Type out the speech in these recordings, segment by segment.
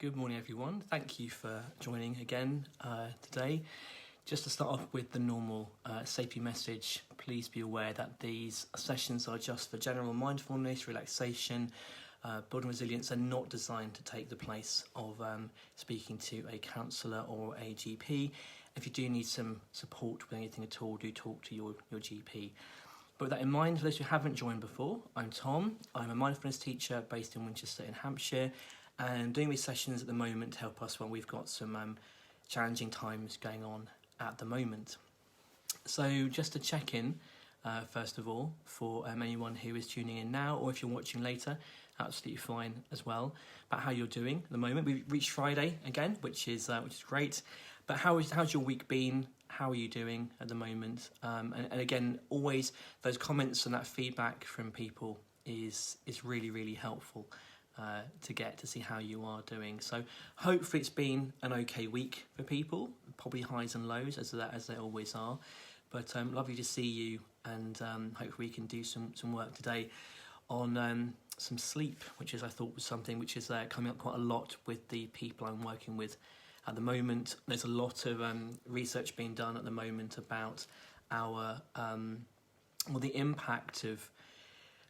Good morning, everyone. Thank you for joining again today. Just to start off with the normal safety message, please be aware that these sessions are just for general mindfulness, relaxation, building resilience, and not designed to take the place of speaking to a counsellor or a GP. If you do need some support with anything at all, do talk to your GP. But with that in mind, for those who haven't joined before, I'm Tom. I'm a mindfulness teacher based in Winchester in Hampshire, and doing these sessions at the moment to help us when we've got some challenging times going on at the moment. So just to check in, first of all, for anyone who is tuning in now, or if you're watching later, absolutely fine as well, about how you're doing at the moment. We've reached Friday again, which is great. But how's your week been? How are you doing at the moment? And again, always those comments and that feedback from people is really, really helpful to get to see how you are doing. So hopefully it's been an okay week for people, probably highs and lows as they always are. But lovely to see you, and hopefully we can do some work today on some sleep, which is I thought was something which is coming up quite a lot with the people I'm working with at the moment. There's a lot of research being done at the moment about our the impact of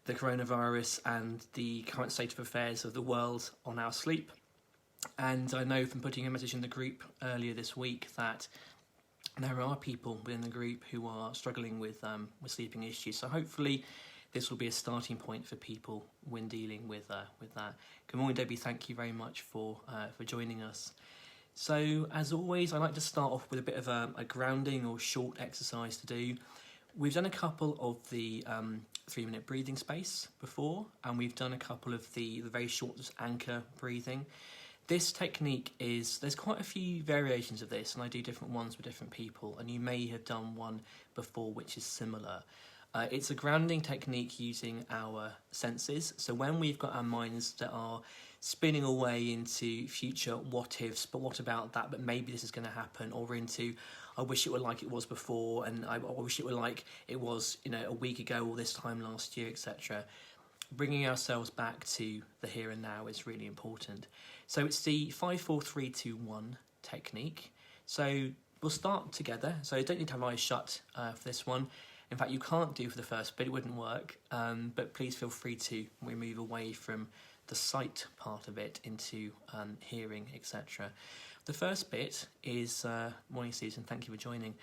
the coronavirus and the current state of affairs of the world on our sleep. And I know from putting a message in the group earlier this week that there are people within the group who are struggling with sleeping issues. So hopefully this will be a starting point for people when dealing with that. Good morning, Debbie. Thank you very much for joining us. So as always, I like to start off with a bit of a grounding or short exercise to do. We've done a couple of the 3-minute breathing space before, and we've done a couple of the very short anchor breathing. This technique there's quite a few variations of this, and I do different ones with different people, and you may have done one before which is similar. It's a grounding technique using our senses. So when we've got our minds that are spinning away into future what ifs, but what about that, but maybe this is going to happen, or into I wish it were like it was before, and I wish it were like it was a week ago or this time last year, etc. Bringing ourselves back to the here and now is really important. So it's the 5, 4, 3, 2, 1 technique. So we'll start together. So you don't need to have eyes shut for this one. In fact, you can't do for the first bit, it wouldn't work. But please feel free to move away from the sight part of it into hearing, etc. The first bit is, morning Susan, thank you for joining.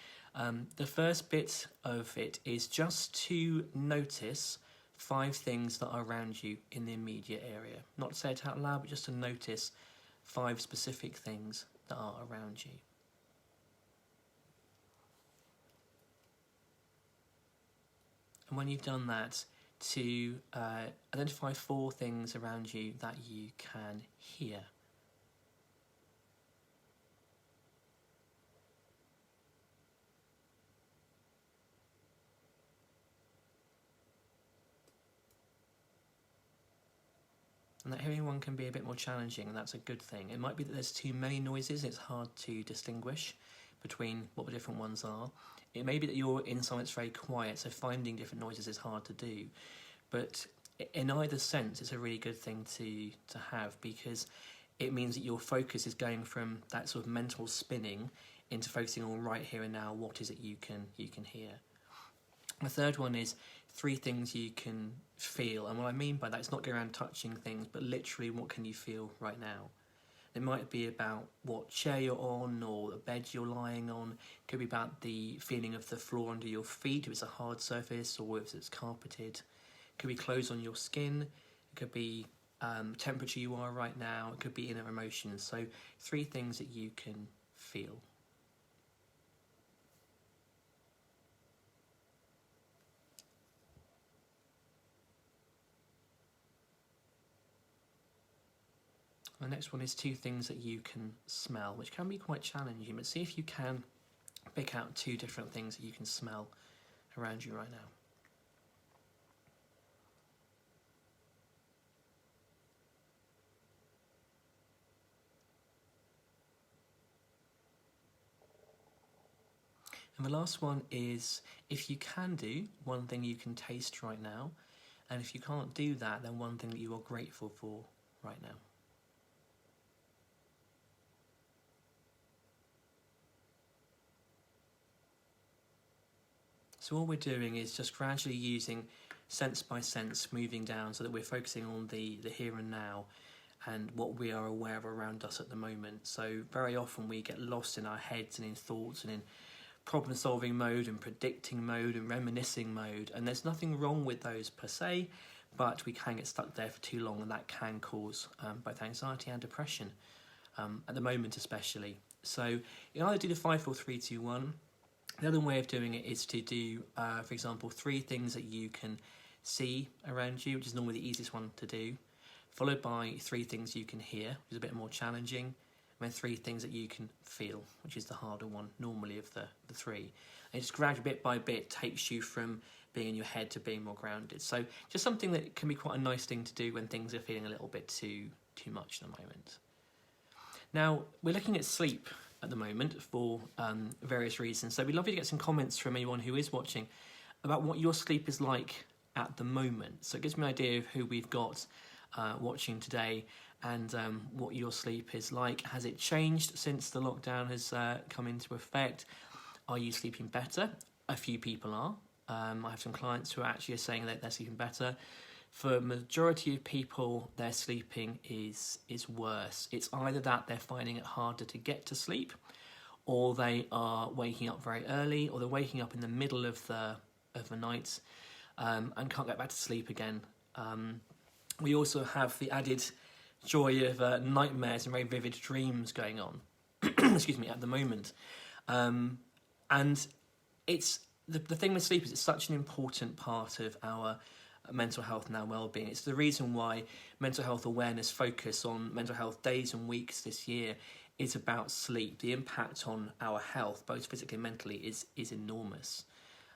The first bit of it is just to notice 5 things that are around you in the immediate area. Not to say it out loud, but just to notice 5 specific things that are around you. And when you've done that, to identify 4 things around you that you can hear. And that hearing one can be a bit more challenging, and that's a good thing. It might be that there's too many noises, it's hard to distinguish between what the different ones are. It may be that you're in somewhere that's very quiet, so finding different noises is hard to do. But in either sense, it's a really good thing to have, because it means that your focus is going from that sort of mental spinning into focusing on right here and now, what is it you can hear. The third one is 3 things you can feel, and what I mean by that, it's not going around touching things, but literally what can you feel right now. It might be about what chair you're on or the bed you're lying on. It could be about the feeling of the floor under your feet, if it's a hard surface or if it's carpeted. It could be clothes on your skin. It could be temperature you are right now. It could be inner emotions. So 3 things that you can feel. The next one is 2 things that you can smell, which can be quite challenging, but see if you can pick out 2 different things that you can smell around you right now. And the last one is, if you can do 1 thing you can taste right now, and if you can't do that, then 1 thing that you are grateful for right now. So all we're doing is just gradually using sense by sense, moving down so that we're focusing on the here and now and what we are aware of around us at the moment. So very often we get lost in our heads and in thoughts and in problem solving mode and predicting mode and reminiscing mode, and there's nothing wrong with those per se, but we can get stuck there for too long, and that can cause both anxiety and depression at the moment especially. So you either do the 5, 4, 3, 2, 1. The other way of doing it is to do, for example, 3 things that you can see around you, which is normally the easiest one to do, followed by 3 things you can hear, which is a bit more challenging, and then 3 things that you can feel, which is the harder one normally of the 3. And just gradually, bit by bit, takes you from being in your head to being more grounded. So just something that can be quite a nice thing to do when things are feeling a little bit too much at the moment. Now, we're looking at sleep at the moment for various reasons. So we'd love you to get some comments from anyone who is watching about what your sleep is like at the moment. So it gives me an idea of who we've got watching today and what your sleep is like. Has it changed since the lockdown has come into effect? Are you sleeping better? A few people are. I have some clients who are actually saying that they're sleeping better. For a majority of people, their sleeping is worse. It's either that they're finding it harder to get to sleep, or they are waking up very early, or they're waking up in the middle of the night and can't get back to sleep again. We also have the added joy of nightmares and very vivid dreams going on excuse me, at the moment. And it's the thing with sleep is it's such an important part of our mental health and our well-being. It's the reason why mental health awareness focus on mental health days and weeks this year is about sleep. The impact on our health, both physically and mentally, is enormous.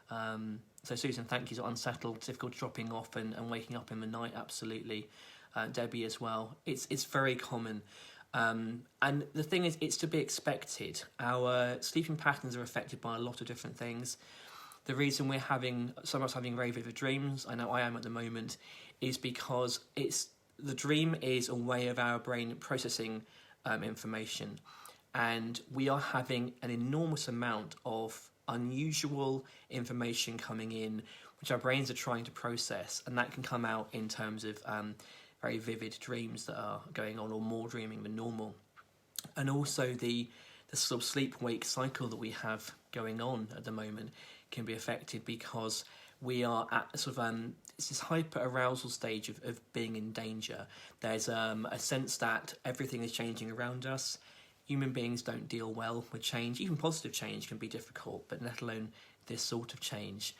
So Susan, thank you. So unsettled, difficult dropping off and waking up in the night, absolutely. Debbie as well. It's very common. And the thing is, it's to be expected. Our sleeping patterns are affected by a lot of different things. The reason we're having some of us having very vivid dreams, I know I am at the moment, is because the dream is a way of our brain processing information, and we are having an enormous amount of unusual information coming in, which our brains are trying to process, and that can come out in terms of very vivid dreams that are going on, or more dreaming than normal, and also the sort of sleep-wake cycle that we have going on at the moment can be affected because we are at sort of it's this hyper arousal stage of being in danger. There's a sense that everything is changing around us. Human beings don't deal well with change. Even positive change can be difficult, but let alone this sort of change.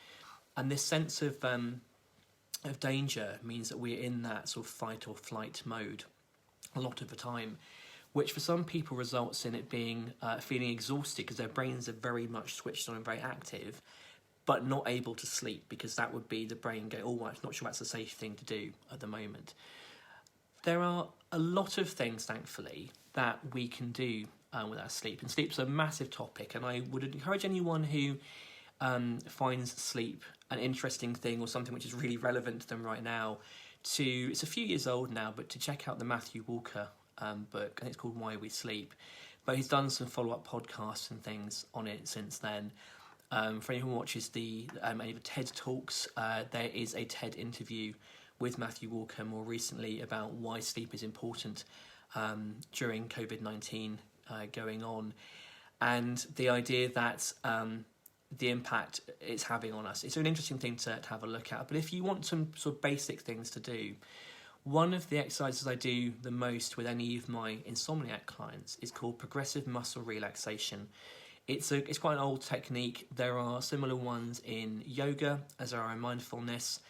And this sense of danger means that we're in that sort of fight or flight mode a lot of the time, which for some people results in it being feeling exhausted because their brains are very much switched on and very active, but not able to sleep because that would be the brain going, oh, I'm not sure that's a safe thing to do at the moment. There are a lot of things, thankfully, that we can do with our sleep, and sleep's a massive topic, and I would encourage anyone who finds sleep an interesting thing or something which is really relevant to them right now it's a few years old now, but to check out the Matthew Walker book. I think it's called Why We Sleep, but he's done some follow-up podcasts and things on it since then. For anyone who watches any of the TED Talks, there is a TED interview with Matthew Walker more recently about why sleep is important during COVID-19 going on, and the idea that the impact it's having on us. It's an interesting thing to have a look at, but if you want some sort of basic things to do, one of the exercises I do the most with any of my insomniac clients is called progressive muscle relaxation. It's quite an old technique. There are similar ones in yoga as there are in mindfulness,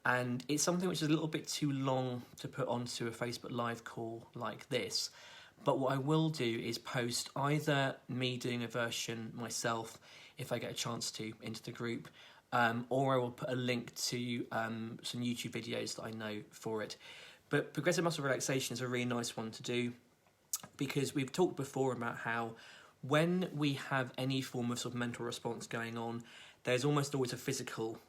and it's something which is a little bit too long to put onto a Facebook Live call like this. But what I will do is post either me doing a version myself, if I get a chance to, into the group, or I will put a link to some YouTube videos that I know for it. But progressive muscle relaxation is a really nice one to do because we've talked before about how when we have any form of sort of mental response going on, there's almost always a physical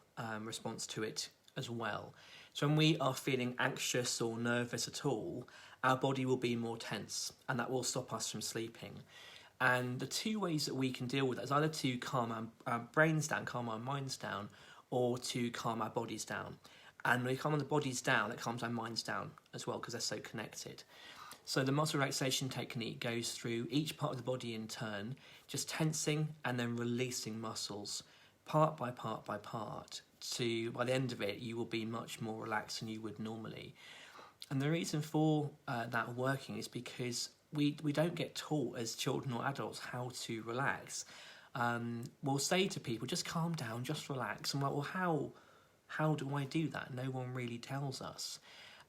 response to it as well. So when we are feeling anxious or nervous at all, our body will be more tense, and that will stop us from sleeping. And the two ways that we can deal with that is either to calm our brains down, calm our minds down, or to calm our bodies down. And when we calm the bodies down, it calms our minds down as well, because they're so connected. So the muscle relaxation technique goes through each part of the body in turn, just tensing and then releasing muscles part by part by part. To by the end of it, you will be much more relaxed than you would normally. And the reason for that working is because we don't get taught as children or adults how to relax. We'll say to people, just calm down, just relax. I'm like, well, how do I do that? No one really tells us.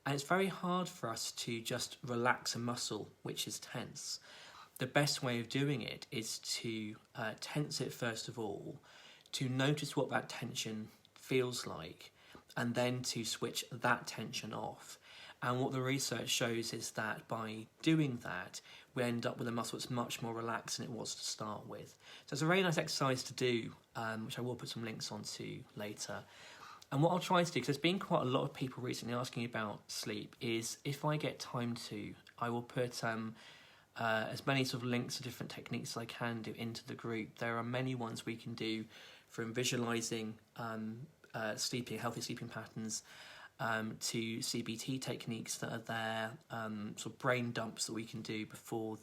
And it's very hard for us to just relax a muscle which is tense. The best way of doing it is to tense it first of all, to notice what that tension feels like, and then to switch that tension off. And what the research shows is that by doing that, we end up with a muscle that's much more relaxed than it was to start with. So it's a very nice exercise to do, which I will put some links onto later. And what I'll try to do, because there's been quite a lot of people recently asking about sleep, is if I get time to, I will put as many sort of links to different techniques as I can do into the group. There are many ones we can do, from visualising sleeping, healthy sleeping patterns, to CBT techniques that are there, sort of brain dumps that we can do before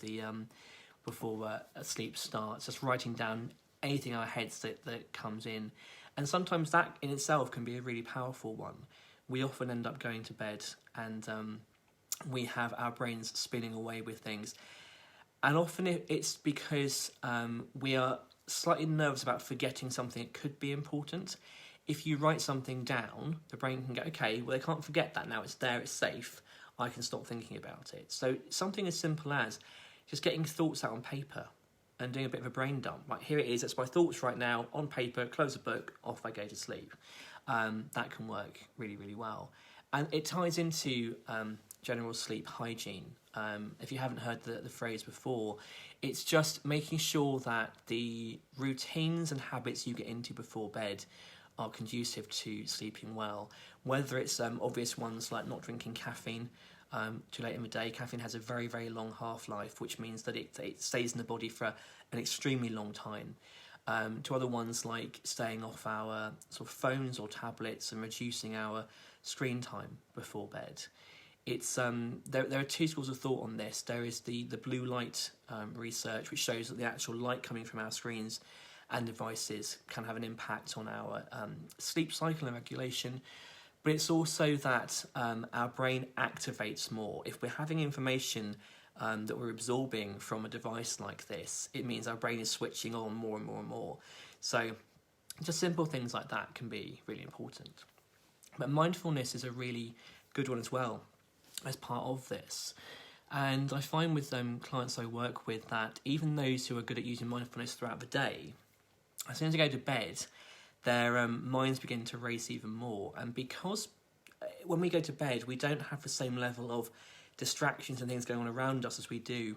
sleep starts, just writing down anything in our heads that comes in. And sometimes that in itself can be a really powerful one. We often end up going to bed and we have our brains spinning away with things. And often it's because we are slightly nervous about forgetting something that could be important. If you write something down, the brain can go, okay, well, they can't forget that now. It's there, it's safe. I can stop thinking about it. So something as simple as just getting thoughts out on paper and doing a bit of a brain dump. Like, here it is, that's my thoughts right now, on paper, close the book, off I go to sleep. That can work really, really well. And it ties into general sleep hygiene. If you haven't heard the phrase before, it's just making sure that the routines and habits you get into before bed are conducive to sleeping well. Whether it's obvious ones like not drinking caffeine too late in the day. Caffeine has a very, very long half-life, which means that it stays in the body for an extremely long time. To other ones like staying off our sort of phones or tablets and reducing our screen time before bed. It's there are two schools of thought on this. There is the blue light research, which shows that the actual light coming from our screens and devices can have an impact on our sleep cycle and regulation. But it's also that our brain activates more. If we're having information that we're absorbing from a device like this, it means our brain is switching on more and more and more. So just simple things like that can be really important. But mindfulness is a really good one as well as part of this. And I find with clients I work with that even those who are good at using mindfulness throughout the day, as soon as they go to bed, their minds begin to race even more. And because when we go to bed, we don't have the same level of distractions and things going on around us as we do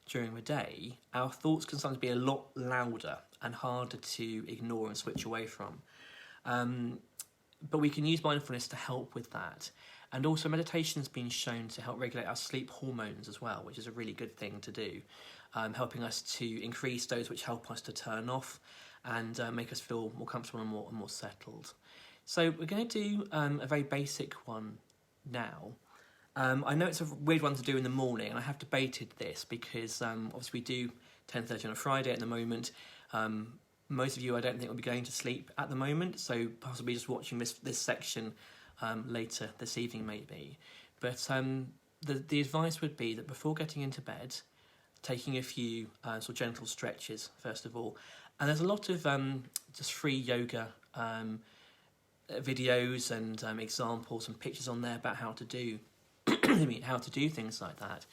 during the day, our thoughts can sometimes be a lot louder and harder to ignore and switch away from. But we can use mindfulness to help with that. And also meditation has been shown to help regulate our sleep hormones as well, which is a really good thing to do, helping us to increase those which help us to turn off and make us feel more comfortable and more settled. So we're going to do a very basic one now. I know it's a weird one to do in the morning, and I have debated this because obviously we do 10:30 on a Friday at the moment. Most of you I don't think will be going to sleep at the moment, so possibly just watching this section later this evening maybe. But the advice would be that before getting into bed, taking a few sort of gentle stretches first of all. And there's a lot of just free yoga videos and examples and pictures on there about how to do things like that.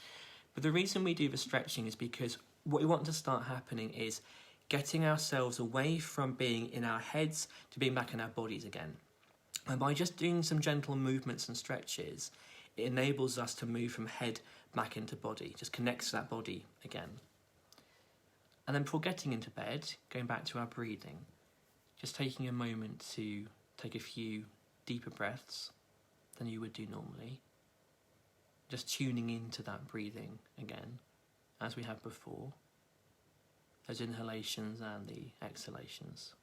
But the reason we do the stretching is because what we want to start happening is getting ourselves away from being in our heads to being back in our bodies again. And by just doing some gentle movements and stretches, it enables us to move from head back into body, just connects to that body again. And then before getting into bed, going back to our breathing, just taking a moment to take a few deeper breaths than you would do normally. Just tuning into that breathing again, as we have before. those inhalations and the exhalations.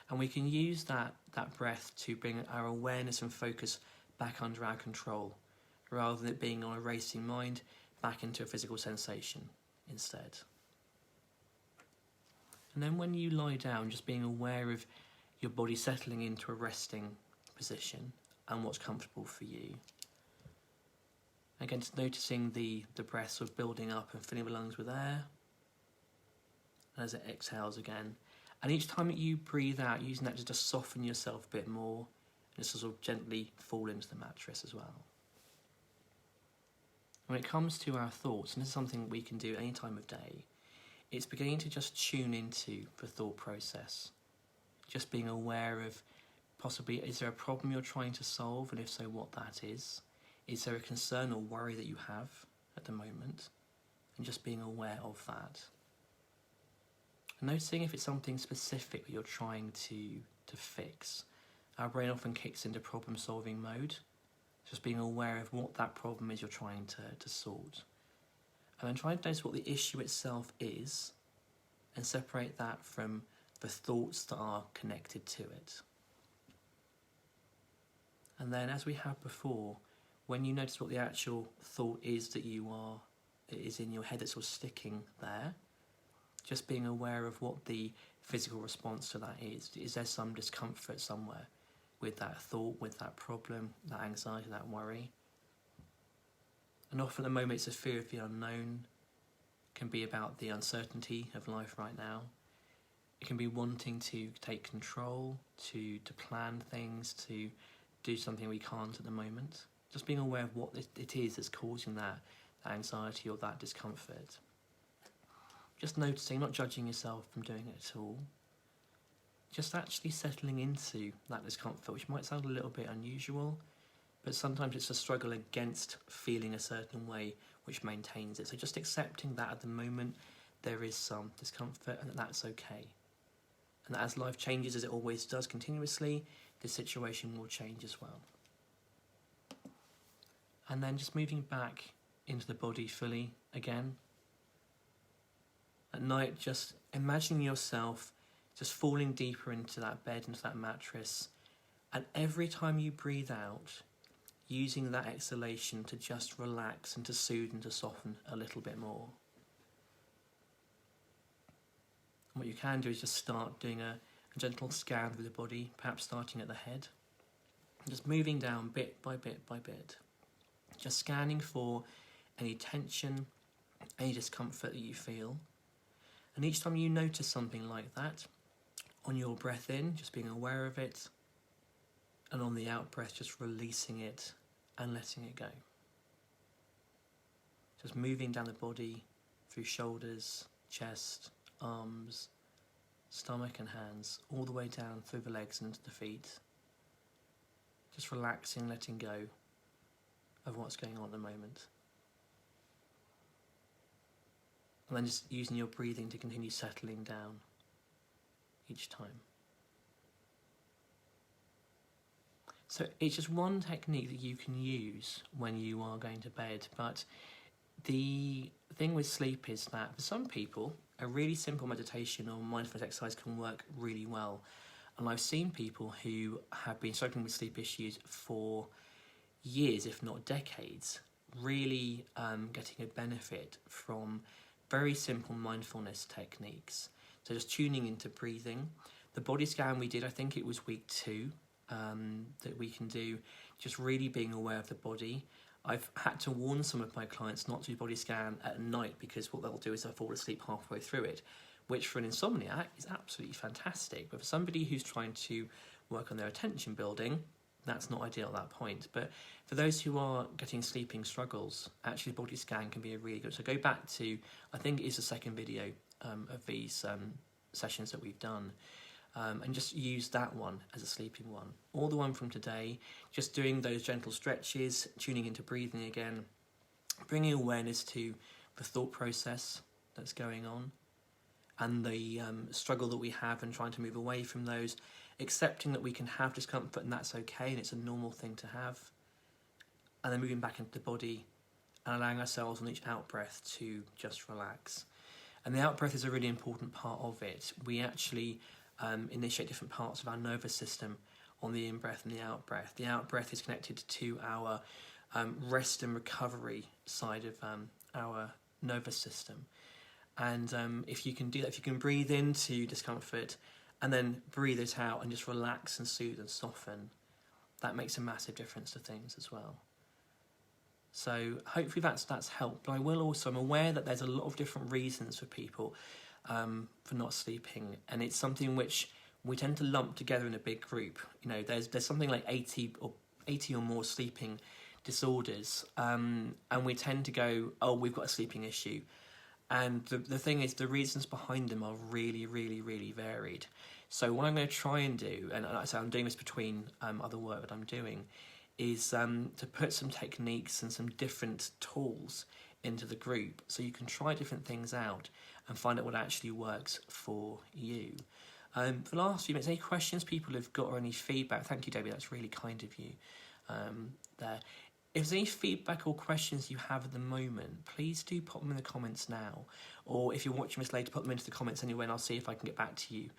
And we can use that breath to bring our awareness and focus back under our control, rather than it being on a racing mind, back into a physical sensation instead. And then when you lie down, just being aware of your body settling into a resting position and what's comfortable for you. Again, just noticing the breath sort of building up and filling the lungs with air. And as it exhales again. And each time that you breathe out, using that to just soften yourself a bit more, and just sort of gently fall into the mattress as well. When it comes to our thoughts, and this is something we can do any time of day, it's beginning to just tune into the thought process. Just being aware of possibly, is there a problem you're trying to solve, and if so, what that is? Is there a concern or worry that you have at the moment? And just being aware of that. And noticing if it's something specific that you're trying to fix. Our brain often kicks into problem-solving mode. Just being aware of what that problem is you're trying to sort. And then trying to notice what the issue itself is, and separate that from the thoughts that are connected to it. And then, as we have before, when you notice what the actual thought is that is in your head that's sort of sticking there, just being aware of what the physical response to that is. Is there some discomfort somewhere with that thought, with that problem, that anxiety, that worry? And often at the moment it's a fear of the unknown. It can be about the uncertainty of life right now. It can be wanting to take control, to plan things, to do something we can't at the moment. Just being aware of what it is that's causing that anxiety or that discomfort. Just noticing, not judging yourself from doing it at all. Just actually settling into that discomfort, which might sound a little bit unusual, but sometimes it's a struggle against feeling a certain way which maintains it. So just accepting that at the moment there is some discomfort and that's okay. And that as life changes, as it always does continuously, this situation will change as well. And then just moving back into the body fully again. At night, just imagining yourself just falling deeper into that bed, into that mattress, and every time you breathe out, using that exhalation to just relax and to soothe and to soften a little bit more. And what you can do is just start doing a gentle scan through the body, perhaps starting at the head, and just moving down bit by bit by bit. Just scanning for any tension, any discomfort that you feel. And each time you notice something like that, on your breath in, just being aware of it, and on the out breath, just releasing it and letting it go. Just moving down the body through shoulders, chest, arms, stomach and hands, all the way down through the legs and into the feet. Just relaxing, letting go of what's going on at the moment. And then just using your breathing to continue settling down each time. So it's just one technique that you can use when you are going to bed, but the thing with sleep is that for some people, a really simple meditation or mindfulness exercise can work really well. And I've seen people who have been struggling with sleep issues for years, if not decades, really getting a benefit from very simple mindfulness techniques. So just tuning into breathing. The body scan we did, I think it was week 2, that we can do, just really being aware of the body. I've had to warn some of my clients not to do body scan at night because what they'll do is they'll fall asleep halfway through it, which for an insomniac is absolutely fantastic. But for somebody who's trying to work on their attention building, that's not ideal at that point. But for those who are getting sleeping struggles, actually body scan can be a really good. So go back to, I think it is the second video of these sessions that we've done, and just use that one as a sleeping one. Or the one from today, just doing those gentle stretches, tuning into breathing again, bringing awareness to the thought process that's going on, and the struggle that we have and trying to move away from those, accepting that we can have discomfort and that's okay and it's a normal thing to have, and then moving back into the body and allowing ourselves on each out breath to just relax. And the out breath is a really important part of it. We actually initiate different parts of our nervous system on the in-breath and the out-breath. The out-breath is connected to our rest and recovery side of our nervous system. And if you can do that, if you can breathe into discomfort and then breathe it out and just relax and soothe and soften, that makes a massive difference to things as well. So hopefully that's helped. But I'm aware that there's a lot of different reasons for people for not sleeping, and it's something which we tend to lump together in a big group. There's something like 80 or more sleeping disorders, and we tend to go, oh, we've got a sleeping issue. And the thing is, the reasons behind them are really, really, really varied. So what I'm going to try and do, and so I'm doing this between other work that I'm doing, is to put some techniques and some different tools into the group so you can try different things out and find out what actually works for you. For the last few minutes, any questions people have got or any feedback? Thank you, Debbie, that's really kind of you there. If there's any feedback or questions you have at the moment, please do pop them in the comments now. Or if you're watching this later, put them into the comments anyway, and I'll see if I can get back to you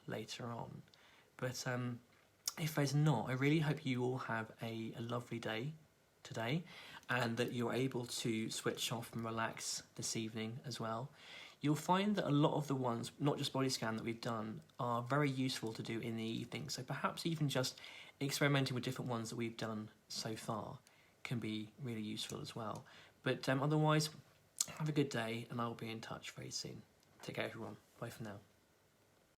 later on. But if there's not, I really hope you all have a lovely day today, and that you're able to switch off and relax this evening as well. You'll find that a lot of the ones, not just body scan, that we've done are very useful to do in the evening. So perhaps even just experimenting with different ones that we've done so far can be really useful as well. But otherwise, have a good day, and I'll be in touch very soon. Take care, everyone. Bye for now.